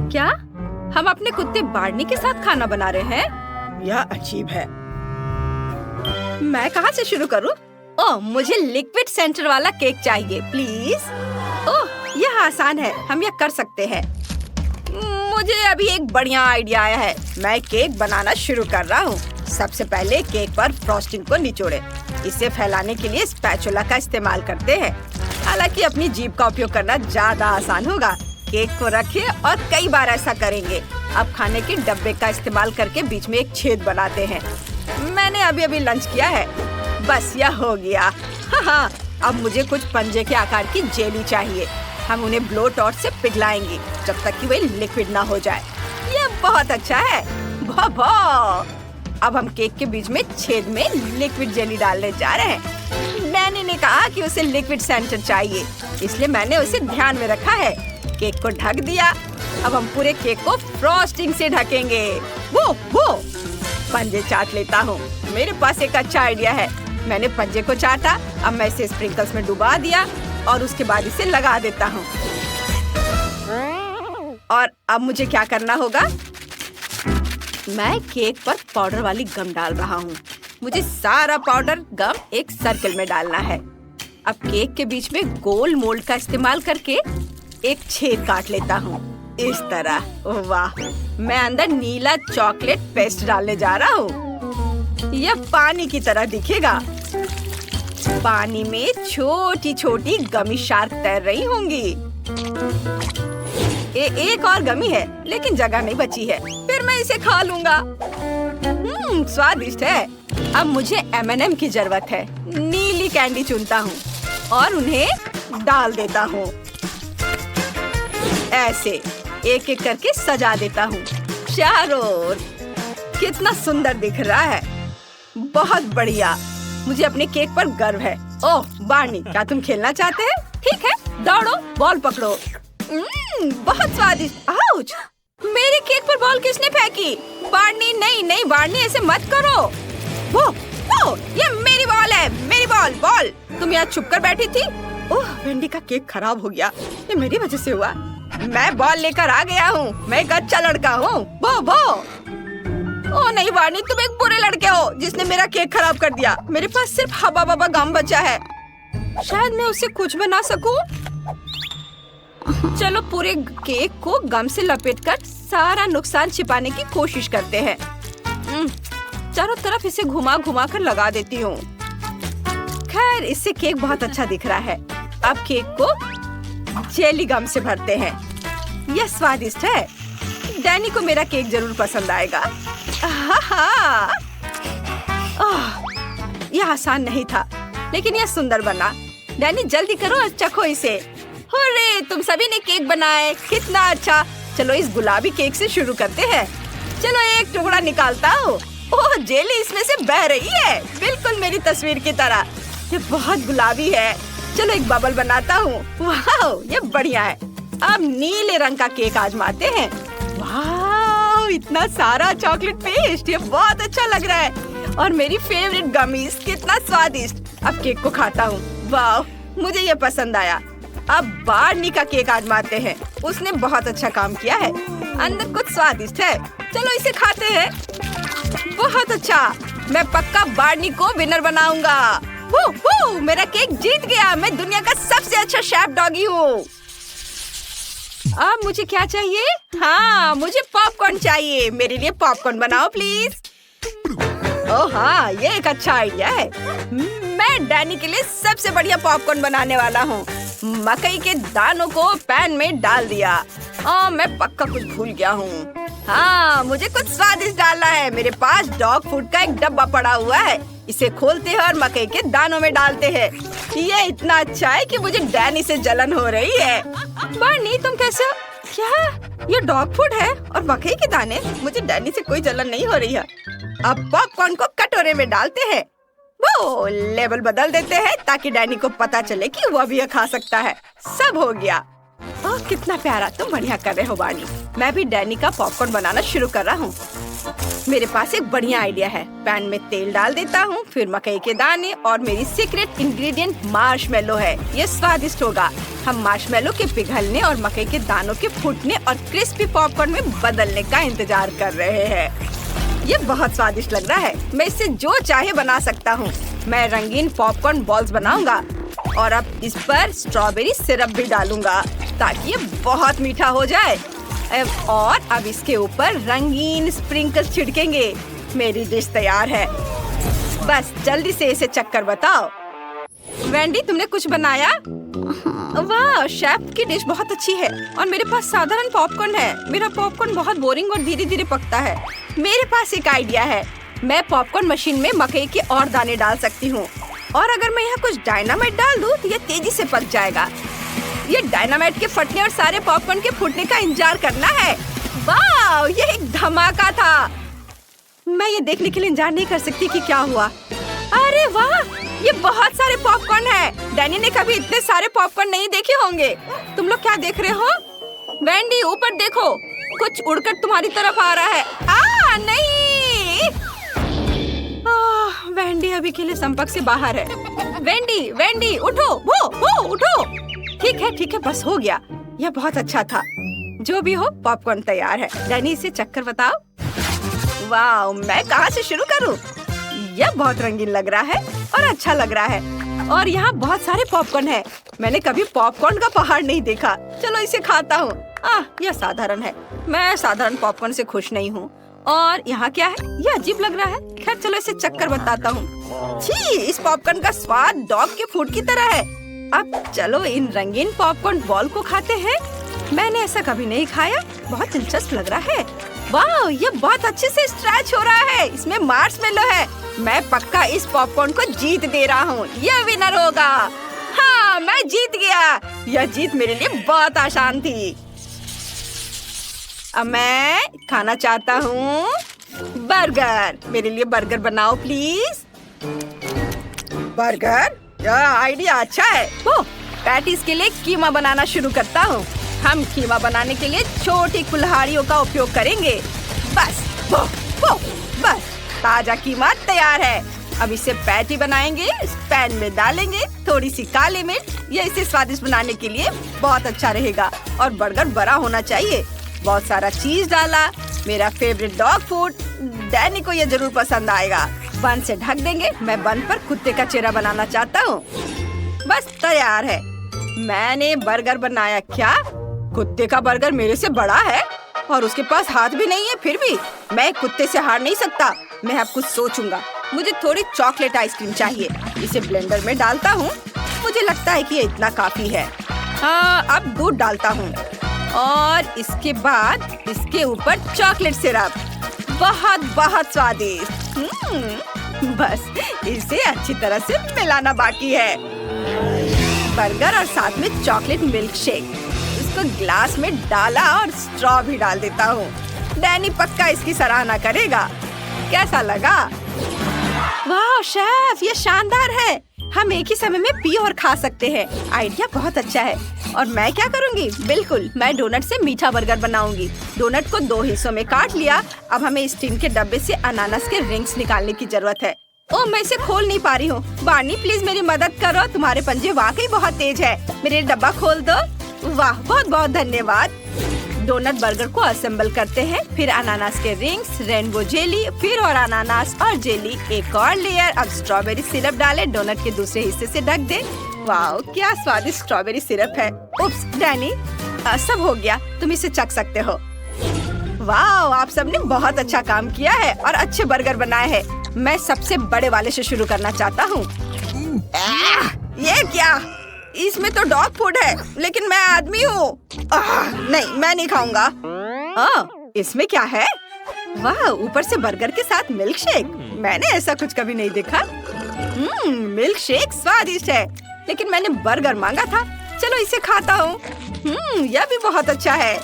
क्या हम अपने कुत्ते बार्नी के साथ खाना बना रहे हैं? यह अजीब है। मैं कहाँ से शुरू करूँ? ओह, मुझे लिक्विड सेंटर वाला केक चाहिए प्लीज। ओह, यह आसान है, हम यह कर सकते हैं। मुझे अभी एक बढ़िया आइडिया आया है। मैं केक बनाना शुरू कर रहा हूँ। सबसे पहले केक पर फ्रॉस्टिंग को निचोड़े। इसे फैलाने के लिए स्पैचुला का इस्तेमाल करते हैं। हालांकि अपनी जीभ का उपयोग करना ज्यादा आसान होगा। केक को रखें और कई बार ऐसा करेंगे। अब खाने के डब्बे का इस्तेमाल करके बीच में एक छेद बनाते हैं। मैंने अभी लंच किया है। बस यह हो गया। हाँ, अब मुझे कुछ पंजे के आकार की जेली चाहिए। हम उन्हें ब्लो टॉर्च से पिघलाएंगे जब तक कि वे लिक्विड ना हो जाए। यह बहुत अच्छा है। अब हम केक के बीच में छेद में लिक्विड जेली डालने जा रहे हैं। डैनी ने कहा कि उसे लिक्विड सेंटर चाहिए, इसलिए मैंने उसे ध्यान में रखा है। केक को ढक दिया। अब हम पूरे केक को फ्रॉस्टिंग से ढकेंगे। वो पंजे चाट लेता हूँ। मेरे पास एक अच्छा आइडिया है। मैंने पंजे को चाटा। अब मैं इसे स्प्रिंकल्स में डुबा दिया और उसके बाद इसे लगा देता हूँ। और अब मुझे क्या करना होगा? मैं केक पर पाउडर वाली गम डाल रहा हूँ। मुझे सारा पाउडर गम एक सर्कल में डालना है। अब केक के बीच में गोल मोल्ड का इस्तेमाल करके एक छेद काट लेता हूँ, इस तरह। वाह, मैं अंदर नीला चॉकलेट पेस्ट डालने जा रहा हूँ। यह पानी की तरह दिखेगा। पानी में छोटी छोटी गमी शार्क तैर रही होंगी। एक और गमी है, लेकिन जगह नहीं बची है। फिर मैं इसे खा लूंगा। स्वादिष्ट है। अब मुझे M&M की जरूरत है। नीली कैंडी चुनता हूँ और उन्हें डाल देता हूँ। ऐसे एक एक करके सजा देता हूँ चारों ओर। कितना सुंदर दिख रहा है। बहुत बढ़िया। मुझे अपने केक पर गर्व है। ओह बार्नी, क्या तुम खेलना चाहते हैं? ठीक है, दौड़ो, बॉल पकड़ो। बहुत स्वादिष्ट। आउच! मेरे केक पर बॉल किसने फेंकी? बार्नी, नहीं बार्नी, ऐसे मत करो। वो, ये मेरी बॉल है, मेरी बॉल। तुम यहाँ छुप कर बैठी थी। ओह, वेंडी का केक खराब हो गया। ये मेरी वजह से हुआ। मैं बॉल लेकर आ गया हूँ। मैं एक अच्छा लड़का हूँ। ओह नहीं बार्नी, तुम एक बुरे लड़के हो जिसने मेरा केक खराब कर दिया। मेरे पास सिर्फ हवा बबा गम बचा है। शायद मैं उससे कुछ बना सकूं। चलो पूरे केक को गम से लपेटकर सारा नुकसान छिपाने की कोशिश करते हैं। चारों तरफ इसे घुमा कर लगा देती हूँ। खैर, इससे केक बहुत अच्छा दिख रहा है। अब केक को जेली गम से भरते हैं। यह स्वादिष्ट है। डैनी को मेरा केक जरूर पसंद आएगा। यह आसान नहीं था, लेकिन यह सुंदर बना। डैनी जल्दी करो और चखो इसे। हुर्रे, तुम सभी ने केक बनाए, कितना अच्छा। चलो इस गुलाबी केक से शुरू करते हैं। चलो एक टुकड़ा निकालता हूँ। ओह, जेली इसमें से बह रही है, बिल्कुल मेरी तस्वीर की तरह। ये बहुत गुलाबी है। चलो एक बबल बनाता हूँ। वाह, ये बढ़िया है। अब नीले रंग का केक आजमाते हैं। वाह, इतना सारा चॉकलेट पेस्ट, ये बहुत अच्छा लग रहा है। और मेरी फेवरेट गमीज, कितना स्वादिष्ट। अब केक को खाता हूँ। वाह, मुझे ये पसंद आया। अब बार्नी का केक आजमाते हैं। उसने बहुत अच्छा काम किया है। अंदर कुछ स्वादिष्ट है। चलो इसे खाते हैं। बहुत अच्छा। मैं पक्का बार्नी को विनर बनाऊंगा। मेरा केक जीत गया। मैं दुनिया का सबसे अच्छा शेफ डॉगी हूँ। अब मुझे क्या चाहिए? हाँ, मुझे पॉपकॉर्न चाहिए। मेरे लिए पॉपकॉर्न बनाओ प्लीज। ओह हाँ, ये एक अच्छा आइडिया है। मैं डैनी के लिए सबसे बढ़िया पॉपकॉर्न बनाने वाला हूँ। मकई के दानों को पैन में डाल दिया। मैं पक्का कुछ भूल गया हूँ। हाँ, मुझे कुछ स्वादिष्ट डालना है। मेरे पास डॉग फूड का एक डब्बा पड़ा हुआ है। इसे खोलते हैं और मकई के दानों में डालते हैं। ये इतना अच्छा है कि मुझे डैनी से जलन हो रही है। बार्नी, तुम कैसे हो? क्या ये डॉग फूड है और मकई के दाने? मुझे डैनी से कोई जलन नहीं हो रही है। अब पॉपकॉर्न को कटोरे में डालते हैं। वो लेबल बदल देते हैं ताकि डैनी को पता चले कि वो भी खा सकता है। सब हो गया। ओह कितना प्यारा, तुम बढ़िया कर रहे हो बार्नी। मैं भी डैनी का पॉपकॉर्न बनाना शुरू कर रहा हूँ। मेरे पास एक बढ़िया आइडिया है। पैन में तेल डाल देता हूँ, फिर मकई के दाने और मेरी सीक्रेट इंग्रेडिएंट मार्शमेलो है। ये स्वादिष्ट होगा। हम मार्शमेलो के पिघलने और मकई के दानों के फूटने और क्रिस्पी पॉपकॉर्न में बदलने का इंतजार कर रहे हैं। ये बहुत स्वादिष्ट लग रहा है। मैं इससे जो चाहे बना सकता हूँ। मैं रंगीन पॉपकॉर्न बॉल्स बनाऊंगा और अब इस पर स्ट्रॉबेरी सिरप भी डालूंगा ताकि ये बहुत मीठा हो जाए। और अब इसके ऊपर रंगीन स्प्रिंकल्स छिड़केंगे। मेरी डिश तैयार है। बस जल्दी से इसे चक्कर बताओ। वेंडी, तुमने कुछ बनाया? वाह, शेफ की डिश बहुत अच्छी है और मेरे पास साधारण पॉपकॉर्न है। मेरा पॉपकॉर्न बहुत बोरिंग और धीरे धीरे पकता है। मेरे पास एक आइडिया है। मैं पॉपकॉर्न मशीन में मकई के और दाने डाल सकती हूँ और अगर मैं यहाँ कुछ डायनामाइट डाल दूँ तो ये तेजी से पक जाएगा। ये डायनामाइट के फटने और सारे पॉपकॉर्न के फूटने का इंतजार करना है। वाह, ये एक धमाका था। मैं ये देखने के लिए इंतजार नहीं कर सकती कि क्या हुआ। अरे वाह, ये बहुत सारे पॉपकॉर्न है। डैनी ने कभी इतने सारे पॉपकॉर्न नहीं देखे होंगे। तुम लोग क्या देख रहे हो? वेंडी, ऊपर देखो, कुछ उड़कर तुम्हारी तरफ आ रहा है। नहीं। वेंडी अभी के लिए संपर्क से बाहर है। वेंडी, उठो, वो उठो। ठीक है, बस हो गया। यह बहुत अच्छा था। जो भी हो, पॉपकॉर्न तैयार है। डैनी, इसे चक्कर बताओ। वाह, मैं कहाँ से शुरू करूँ? यह बहुत रंगीन लग रहा है और अच्छा लग रहा है और यहाँ बहुत सारे पॉपकॉर्न है। मैंने कभी पॉपकॉर्न का पहाड़ नहीं देखा। चलो इसे खाता हूँ। यह साधारण है। मैं साधारण पॉपकॉर्न से खुश नहीं हूँ। और यहाँ क्या है? यह अजीब लग रहा है। खैर चलो इसे चक्कर बताता हूँ। छी, इस पॉपकॉर्न का स्वाद डॉग के फूड की तरह है। अब चलो इन रंगीन पॉपकॉर्न बॉल को खाते हैं। मैंने ऐसा कभी नहीं खाया। बहुत दिलचस्प लग रहा है। वाह, ये बहुत अच्छे से स्ट्रेच हो रहा है। इसमें मार्शमेलो है। मैं पक्का इस पॉपकॉर्न को जीत दे रहा हूँ। यह विनर होगा। हाँ, मैं जीत गया। यह जीत मेरे लिए बहुत आसान थी। अब मैं खाना चाहता हूँ बर्गर। मेरे लिए बर्गर बनाओ प्लीज। बर्गर? यह आइडिया अच्छा है। पैटीज के लिए कीमा बनाना शुरू करता हूँ। हम कीमा बनाने के लिए छोटी कुल्हाड़ियों का उपयोग करेंगे। बस बस ताजा कीमा तैयार है। अब इसे पैटी बनाएंगे। इस पैन में डालेंगे थोड़ी सी काली मिर्च। यह इसे स्वादिष्ट बनाने के लिए बहुत अच्छा रहेगा। और बर्गर बड़ा होना चाहिए। बहुत सारा चीज डाला। मेरा फेवरेट डॉग फूड। डैनी को यह जरूर पसंद आएगा। बन से ढक देंगे। मैं बन पर कुत्ते का चेहरा बनाना चाहता हूँ। बस तैयार है। मैंने बर्गर बनाया। क्या कुत्ते का बर्गर मेरे से बड़ा है और उसके पास हाथ भी नहीं है? फिर भी मैं कुत्ते से हार नहीं सकता। मैं अब कुछ सोचूंगा। मुझे थोड़ी चॉकलेट आइसक्रीम चाहिए। इसे ब्लेंडर में डालता हूँ। मुझे लगता है कि ये इतना काफी है। अब दूध डालता हूँ और इसके बाद इसके ऊपर चॉकलेट सिरप। बहुत स्वादिष्ट। बस इसे अच्छी तरह से मिलाना बाकी है। बर्गर और साथ में चॉकलेट मिल्क शेक। इसको ग्लास में डाला और स्ट्रॉ भी डाल देता हूँ। डैनी पक्का इसकी सराहना करेगा। कैसा लगा? वाह शेफ, ये शानदार है। हम एक ही समय में पी और खा सकते हैं। आइडिया बहुत अच्छा है। और मैं क्या करूँगी? बिल्कुल, मैं डोनट से मीठा बर्गर बनाऊंगी। डोनट को 2 हिस्सों में काट लिया। अब हमें इस टिन के डब्बे से अनानास के रिंग्स निकालने की जरूरत है। ओह, मैं इसे खोल नहीं पा रही हूँ। बार्नी प्लीज मेरी मदद करो। तुम्हारे पंजे वाकई बहुत तेज है। मेरे डब्बा खोल दो। वाह, बहुत धन्यवाद। डोनट बर्गर को असेंबल करते हैं। फिर अनानास के रिंग्स, रेनबो जेली, फिर और अनानास और जेली, एक और लेयर। अब स्ट्रॉबेरी सिरप डाले। डोनट के दूसरे हिस्से से ढक दे। वाह, क्या स्वादिष्ट स्ट्रॉबेरी सिरप है। उप्स डैनी, सब हो गया। तुम इसे चख सकते हो। वाह, आप सबने बहुत अच्छा काम किया है और अच्छे बर्गर बनाए हैं। मैं सबसे बड़े वाले से शुरू करना चाहता हूँ। ये क्या? इसमें तो डॉग फूड है, लेकिन मैं आदमी हूँ। नहीं, मैं नहीं खाऊंगा। इसमें क्या है? वाह, ऊपर से बर्गर के साथ मिल्क शेक। मैंने ऐसा कुछ कभी नहीं देखा। मिल्क शेक स्वादिष्ट है, लेकिन मैंने बर्गर मांगा था। चलो इसे खाता हूँ। यह भी बहुत अच्छा है।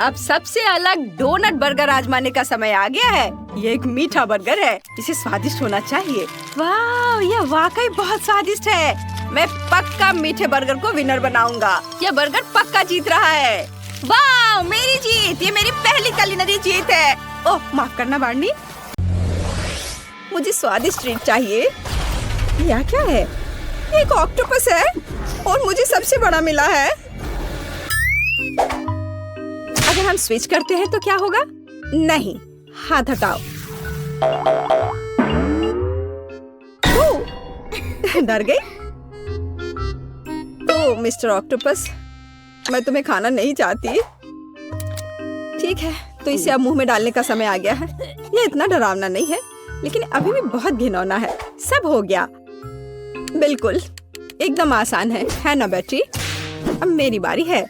अब सबसे अलग डोनट बर्गर आजमाने का समय आ गया है। ये एक मीठा बर्गर है। इसे स्वादिष्ट होना चाहिए। वाह, यह वाकई बहुत स्वादिष्ट है। मैं पक्का मीठे बर्गर को विनर बनाऊंगा। यह बर्गर पक्का जीत रहा है। वाह, मेरी जीत! ये मेरी पहली कुलिनरी जीत है। ओह, माफ करना बार्नी, मुझे स्वादिष्ट ट्रीट चाहिए। यह क्या है? एक ऑक्टोपस है और मुझे सबसे बड़ा मिला है। अगर हम स्विच करते हैं तो क्या होगा? नहीं, हाथ हटाओ। डर गई? तो मिस्टर ऑक्टोपस, मैं तुम्हें खाना नहीं चाहती। ठीक है, तो इसे अब मुंह में डालने का समय आ गया है। यह इतना डरावना नहीं है, लेकिन अभी भी बहुत घिनौना है। सब हो गया। बिल्कुल, एकदम आसान है ना बेटी? अब मेरी बारी है।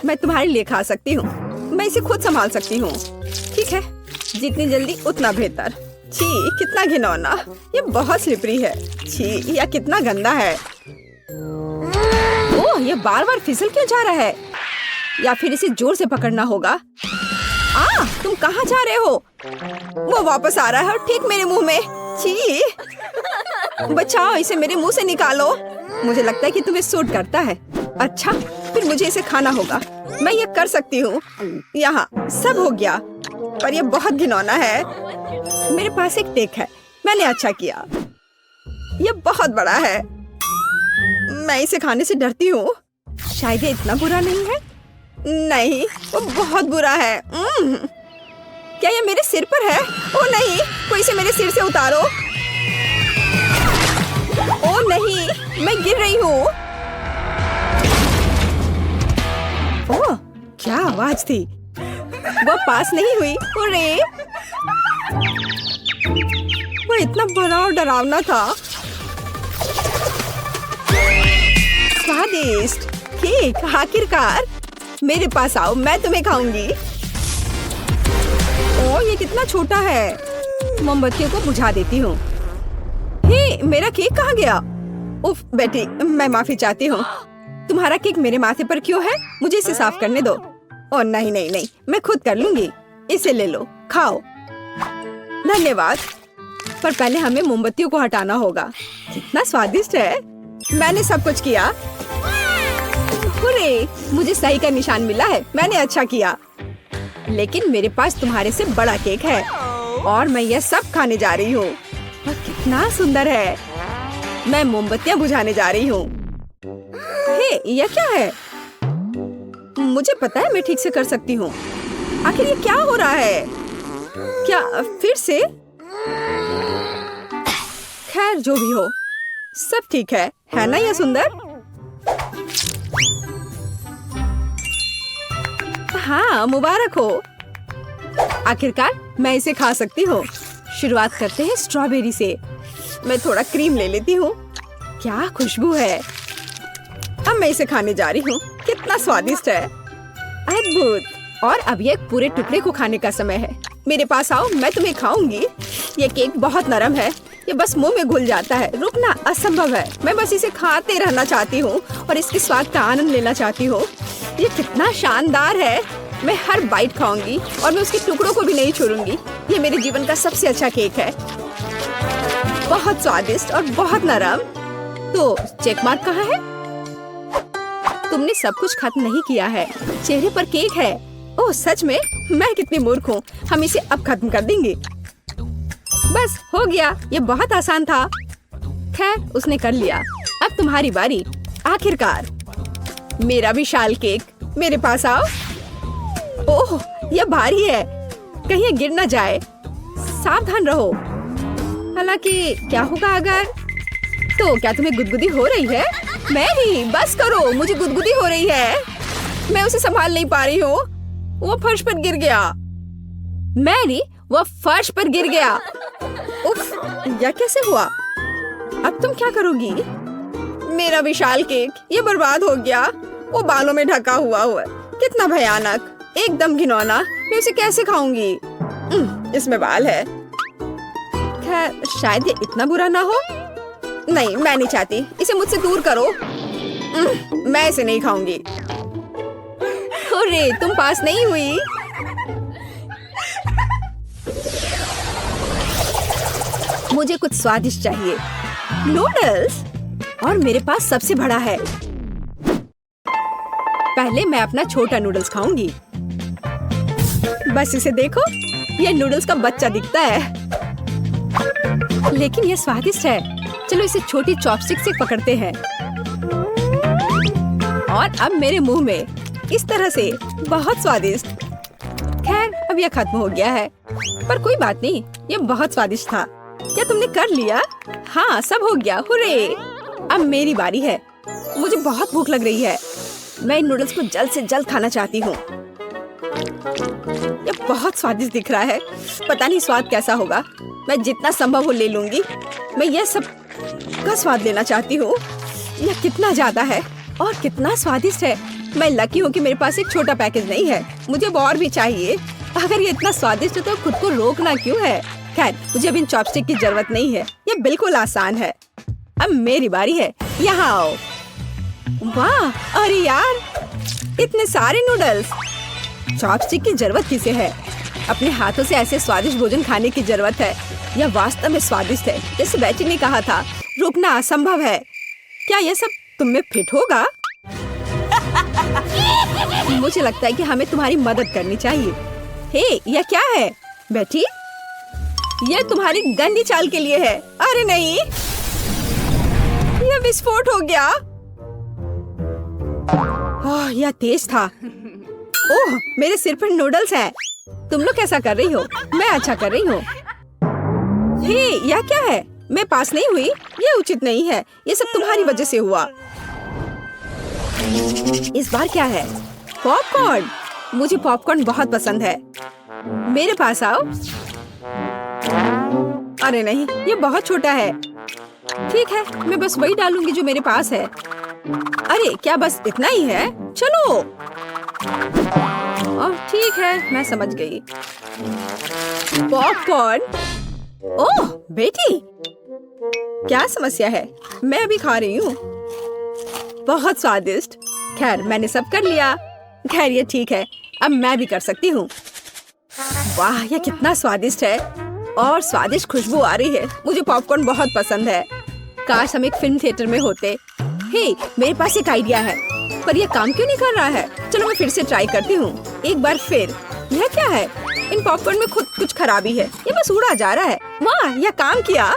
मैं तुम्हारे लिए खा सकती हूँ। मैं इसे खुद संभाल सकती हूँ। ठीक है, जितनी जल्दी उतना बेहतर। छी, कितना घिनौना! ये बहुत स्लिपरी है। छी, यह कितना गंदा है। ओह, ये बार बार फिसल क्यों जा रहा है? या फिर इसे जोर से पकड़ना होगा। तुम कहाँ जा रहे हो? वो वापस आ रहा है और ठीक मेरे मुंह में। छी, बचाओ, इसे मेरे मुंह से निकालो। मुझे लगता है कि तुम्हें सूट करता है। अच्छा, फिर मुझे इसे खाना होगा। मैं ये कर सकती हूँ। यहाँ सब हो गया, पर यह बहुत घिनौना है। मेरे पास एक टेक है। मैंने अच्छा किया। यह बहुत बड़ा है। मैं इसे खाने से डरती हूँ। शायद ये इतना बुरा नहीं है। नहीं, वो बहुत बुरा है। क्या ये मेरे सिर पर है? ओ नहीं, कोई इसे मेरे सिर से उतारो। ओ नहीं, मैं गिर रही हूँ। ओह, क्या आवाज थी? वो पास नहीं हुई। अरे, वो इतना बड़ा और डरावना था। स्वादिष्ट केक, आखिरकार। मेरे पास आओ, मैं तुम्हें खाऊंगी। ओह, ये कितना छोटा है। मोमबत्तियों को बुझा देती हूँ। हे, मेरा केक कहाँ गया? उफ बेटी, मैं माफी चाहती हूँ। तुम्हारा केक मेरे माथे पर क्यों है? मुझे इसे साफ करने दो। ओह नहीं नहीं नहीं, मैं खुद कर लूंगी। इसे ले लो, खाओ। धन्यवाद। पर पहले हमें मोमबत्तियों को हटाना होगा। कितना स्वादिष्ट है। मैंने सब कुछ किया। हुर्रे, मुझे सही का निशान मिला है। मैंने अच्छा किया। लेकिन मेरे पास तुम्हारे से बड़ा केक है और मैं यह सब खाने जा रही हूँ। वह कितना सुंदर है। मैं मोमबत्तियाँ बुझाने जा रही हूँ। हे, यह क्या है? मुझे पता है मैं ठीक से कर सकती हूँ। आखिर ये क्या हो रहा है? क्या फिर से? खैर, जो भी हो, सब ठीक है ना? यह सुंदर। हाँ, मुबारक हो। आखिरकार मैं इसे खा सकती हूँ। शुरुआत करते हैं स्ट्रॉबेरी से। मैं थोड़ा क्रीम ले लेती हूँ। क्या खुशबू है। अब मैं इसे खाने जा रही हूँ। कितना स्वादिष्ट है। अद्भुत। और अब ये पूरे टुकड़े को खाने का समय है। मेरे पास आओ, मैं तुम्हें खाऊंगी। ये केक बहुत नरम है। ये बस मुंह में घुल जाता है। रुकना असंभव है। मैं बस इसे खाते रहना चाहती हूँ और इसके स्वाद का आनंद लेना चाहती हूँ। ये कितना शानदार है। मैं हर बाइट खाऊंगी और मैं उसके टुकड़ों को भी नहीं छोड़ूंगी। ये मेरे जीवन का सबसे अच्छा केक है। बहुत स्वादिष्ट और बहुत नरम। तो चेक मार्क कहाँ है? तुमने सब कुछ खत्म नहीं किया है। चेहरे पर केक है। ओह सच में? मैं कितनी मूर्ख हूँ। हम इसे अब खत्म कर देंगे। बस हो गया। ये बहुत आसान था। खैर, उसने कर लिया। अब तुम्हारी बारी। आखिरकार मेरा विशाल केक। मेरे पास आओ। ओह, यह भारी है। कहीं ये गिर न जाए। सावधान रहो। हालांकि क्या होगा अगर? तो क्या तुम्हें गुदगुदी हो रही है? मैरी, बस करो। मुझे गुदगुदी हो रही है। मैं उसे संभाल नहीं पा रही हूँ। वो फर्श पर गिर गया। मैरी, वो फर्श पर गिर गया। उफ, यह कैसे हुआ? अब तुम क्या करोगी? मेरा विशाल केक ये बर्बाद हो गया। वो बालों में ढका हुआ है। कितना भयानक, एकदम घिनौना। मैं उसे कैसे खाऊंगी? इसमें बाल है। खैर, शायद ये इतना बुरा ना हो। नहीं, मैं नहीं चाहती। इसे मुझसे दूर करो। मैं इसे नहीं खाऊंगी। अरे, तुम पास नहीं हुई। मुझे कुछ स्वादिष्ट चाहिए। नूडल्स? और मेरे पास सबसे बड़ा है। पहले मैं अपना छोटा नूडल्स खाऊंगी। बस इसे देखो, ये नूडल्स का बच्चा दिखता है, लेकिन ये स्वादिष्ट है। चलो इसे छोटी चॉपस्टिक से पकड़ते हैं और अब मेरे मुंह में इस तरह से, बहुत स्वादिष्ट। खैर अब यह खत्म हो गया है, पर कोई बात नहीं, ये बहुत स्वादिष्ट था। क्या तुमने कर लिया? हाँ, सब हो गया। हुर्रे! अब मेरी बारी है। मुझे बहुत भूख लग रही है। मैं इन नूडल्स को जल्द से जल्द खाना चाहती हूँ। ये बहुत स्वादिष्ट दिख रहा है। पता नहीं स्वाद कैसा होगा। मैं जितना संभव हो ले लूंगी। मैं यह सब का स्वाद लेना चाहती हूँ। यह कितना ज्यादा है और कितना स्वादिष्ट है। मैं लकी हूँ कि मेरे पास एक छोटा पैकेज नहीं है। मुझे और भी चाहिए। अगर ये इतना स्वादिष्ट है तो खुद को रोकना क्यों है? खैर, मुझे अब इन चॉपस्टिक की जरूरत नहीं है। ये बिल्कुल आसान है। अब मेरी बारी है। यहाँ आओ। वाह! अरे यार, इतने सारे नूडल्स। चॉपस्टिक की जरूरत किसे है? अपने हाथों से ऐसे स्वादिष्ट भोजन खाने की जरूरत है। यह वास्तव में स्वादिष्ट है। जैसे बेटी ने कहा था, रोकना असंभव है। क्या यह सब तुम में फिट होगा? मुझे लगता है कि हमें तुम्हारी मदद करनी चाहिए। हे, यह क्या है बेटी? यह तुम्हारी गंदी चाल के लिए है। अरे नहीं, यह विस्फोट हो गया। ओह, यह तेज था। ओह, मेरे सिर पर नूडल्स हैं। तुम लोग कैसा कर रही हो? मैं अच्छा कर रही हूँ। हे, यह क्या है? मैं पास नहीं हुई। यह उचित नहीं है। ये सब तुम्हारी वजह से हुआ। इस बार क्या है? पॉपकॉर्न। मुझे पॉपकॉर्न बहुत पसंद है। मेरे पास आओ। अरे नहीं, ये बहुत छोटा है। ठीक है, मैं बस वही डालूंगी जो मेरे पास है। अरे क्या बस इतना ही है? चलो। ओह ठीक है, मैं समझ गई। पॉपकॉर्न। ओह बेटी, क्या समस्या है? मैं अभी खा रही हूँ। बहुत स्वादिष्ट। खैर, मैंने सब कर लिया। खैर, ये ठीक है। अब मैं भी कर सकती हूँ। वाह, यह कितना स्वादिष्ट है और स्वादिष्ट खुशबू आ रही है। मुझे पॉपकॉर्न बहुत पसंद है। काश हम एक फिल्म थिएटर में होते। हे, मेरे पास एक आइडिया है, पर यह काम क्यों नहीं कर रहा है? चलो मैं फिर से ट्राई करती हूँ। एक बार फिर। यह क्या है? इन पॉपकॉर्न में खुद कुछ खराबी है। ये बस उड़ा जा रहा है। वाह, यह काम किया।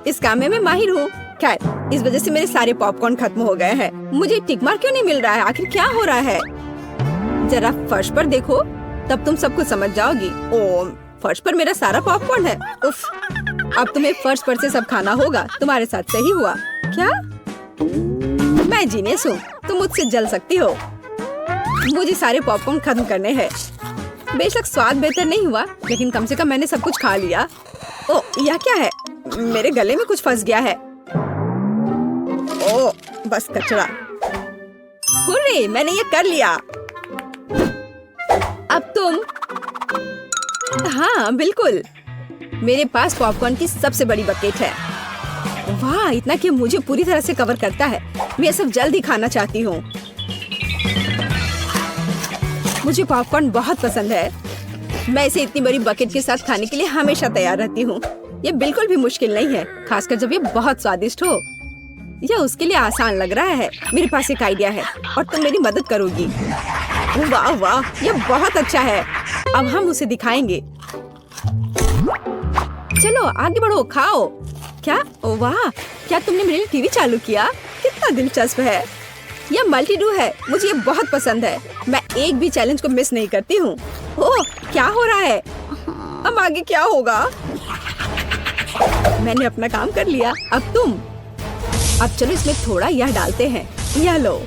इस काम में मैं माहिर हूँ। खैर, इस वजह से मेरे सारे पॉपकॉर्न खत्म हो गए हैं। मुझे टिक मार्क क्यों नहीं मिल रहा है? आखिर क्या हो रहा है? जरा फर्श पर देखो, तब तुम सब कुछ समझ जाओगी। ओह, फर्श पर मेरा सारा पॉपकॉर्न है। उफ, अब तुम्हें फर्श पर से सब खाना होगा। तुम्हारे साथ सही हुआ क्या? मैं जीनियस हूँ। तुम मुझसे जल सकती हो। मुझे सारे पॉपकॉर्न खत्म करने हैं। बेशक स्वाद बेहतर नहीं हुआ, लेकिन कम से कम मैंने सब कुछ खा लिया। ओह, यह क्या है? मेरे गले में कुछ फंस गया है। ओह, बस कचरा। हुर्रे, मैंने ये कर लिया। अब तुम। हाँ बिल्कुल, मेरे पास पॉपकॉर्न की सबसे बड़ी बकेट है। वाह, इतना कि मुझे पूरी तरह से कवर करता है। मैं ये सब जल्दी खाना चाहती हूँ। मुझे पॉपकॉर्न बहुत पसंद है। मैं इसे इतनी बड़ी बकेट के साथ खाने के लिए हमेशा तैयार रहती हूँ। ये बिल्कुल भी मुश्किल नहीं है, खासकर जब ये बहुत स्वादिष्ट हो। यह उसके लिए आसान लग रहा है। मेरे पास एक आइडिया है और तुम मेरी मदद करोगी। वाह वाह, यह बहुत अच्छा है। अब हम उसे दिखाएंगे। चलो आगे बढ़ो, खाओ। क्या? ओ वाह, क्या तुमने मेरे लिए टीवी चालू किया? कितना दिलचस्प है। यह मल्टी डू है। मुझे ये बहुत पसंद है। मैं एक भी चैलेंज को मिस नहीं करती हूँ। ओह, क्या हो रहा है? अब आगे क्या होगा? मैंने अपना काम कर लिया। अब तुम। अब चलो इसमें थोड़ा यह डालते हैं। यह लो।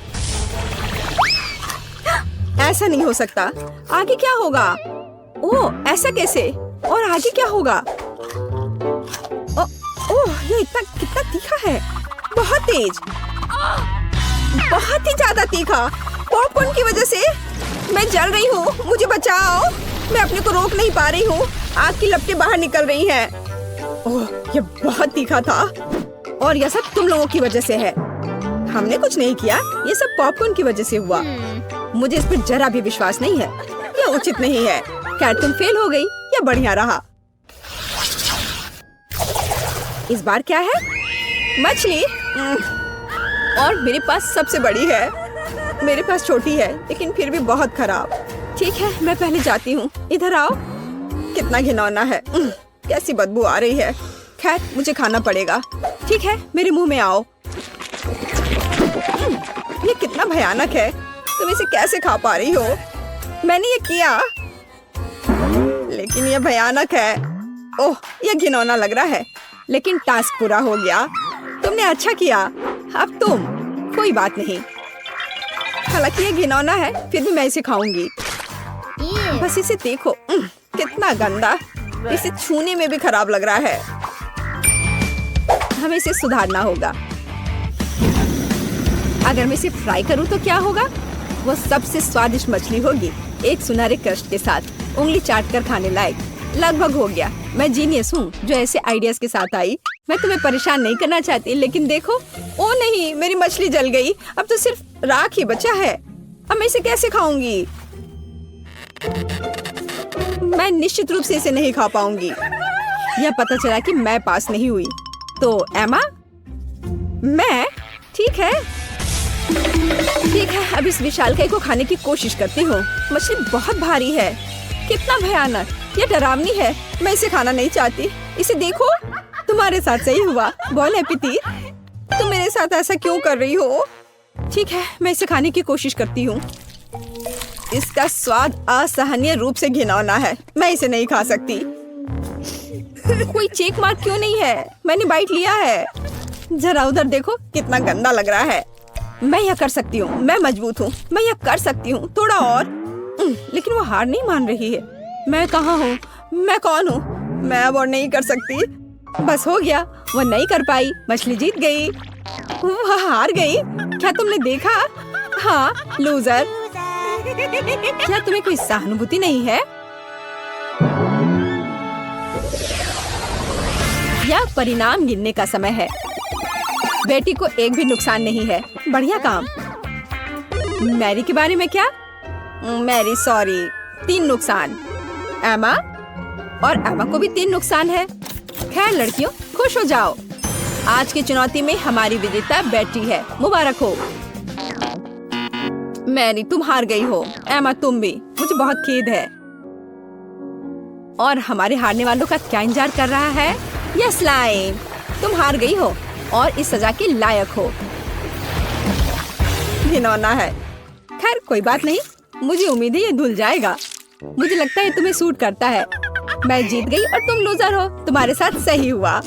ऐसा नहीं हो सकता। आगे क्या होगा? ओह, ऐसा कैसे? और आगे क्या होगा? ओह, ये इतना कितना तीखा है। बहुत तेज, बहुत ही ज्यादा तीखा। पॉपकॉर्न की वजह से मैं जल रही हूँ। मुझे बचाओ। मैं अपने को रोक नहीं पा रही हूँ। आग की लपटें बाहर निकल रही हैं। ओह, ये बहुत तीखा था और यह सब तुम लोगों की वजह से है। हमने कुछ नहीं किया। ये सब पॉपकॉर्न की वजह से हुआ। मुझे इस पर जरा भी विश्वास नहीं है। यह उचित नहीं है। क्या तुम फेल हो गई? यह बढ़िया रहा। इस बार क्या है? मछली। और मेरे पास सबसे बड़ी है। मेरे पास छोटी है लेकिन फिर भी बहुत खराब। ठीक है, मैं पहले जाती हूँ। इधर आओ। कितना घिनौना है। कैसी बदबू आ रही है। खैर, मुझे खाना पड़ेगा। ठीक है, मेरे मुंह में आओ। ये कितना भयानक है। तुम इसे कैसे खा पा रही हो? मैंने ये किया, लेकिन ये भयानक है। ओह, ये घिनौना लग रहा है, लेकिन टास्क पूरा हो गया। तुमने अच्छा किया। अब तुम। कोई बात नहीं। हालांकि ये घिनौना है, फिर भी मैं इसे खाऊंगी। बस इसे देखो, कितना गंदा। इसे छूने में भी खराब लग रहा है। हमें इसे सुधारना होगा। अगर मैं इसे फ्राई करूं तो क्या होगा? वो सबसे स्वादिष्ट मछली होगी, एक सुनहरे क्रस्ट के साथ, उंगली चाट कर खाने लायक। लगभग हो गया। मैं जीनियस हूँ जो ऐसे आइडियाज के साथ आई। मैं तुम्हें परेशान नहीं करना चाहती, लेकिन देखो। ओ नहीं, मेरी मछली जल गई। अब तो सिर्फ राख ही बचा है। अब मैं इसे कैसे खाऊंगी? मैं निश्चित रूप से इसे नहीं खा पाऊंगी। यह पता चला कि मैं पास नहीं हुई। तो एमा, मैं ठीक है। अब इस विशालकाय को खाने की कोशिश करती हूँ। मछली बहुत भारी है। कितना भयानक। ये डरावनी है। मैं इसे खाना नहीं चाहती। इसे देखो। तुम्हारे साथ सही हुआ। बोल एपिटी, तुम मेरे साथ ऐसा क्यों कर रही हो? ठीक है, मैं इसे खाने की कोशिश करती हूँ। इसका स्वाद असहनीय रूप से घिनौना है। मैं इसे नहीं खा सकती। कोई चेक मार्क क्यों नहीं है? मैंने बाइट लिया है। जरा उधर देखो, कितना गंदा लग रहा है। मैं यह कर सकती हूँ। मैं मजबूत हूँ। मैं यह कर सकती हूँ। थोड़ा और। लेकिन वो हार नहीं मान रही है। मैं कहाँ हूँ? मैं कौन हूँ? मैं अब और नहीं कर सकती। बस हो गया। वो नहीं कर पाई। मछली जीत गई। वह हार गई। क्या तुमने देखा? हाँ, लूजर। क्या तुम्हें कोई सहानुभूति नहीं है? यह परिणाम गिनने का समय है। बेटी को एक भी नुकसान नहीं है। बढ़िया काम। मैरी के बारे में क्या? मैरी सॉरी, 3 नुकसान। एमा, और एमा को भी 3 नुकसान है। खैर लड़कियों, खुश हो जाओ। आज की चुनौती में हमारी विजेता बेटी है। मुबारक हो। मैरी, तुम हार गई हो। एमा, तुम भी। मुझे बहुत खेद है। और हमारे हारने वालों का क्या इंतजार कर रहा है? यस स्लाइम, तुम हार गई हो और इस सजा के लायक हो। घिनौना है। खैर कोई बात नहीं। मुझे उम्मीद है ये धुल जाएगा। मुझे लगता है तुम्हें सूट करता है। मैं जीत गई और तुम लूजर हो। तुम्हारे साथ सही हुआ।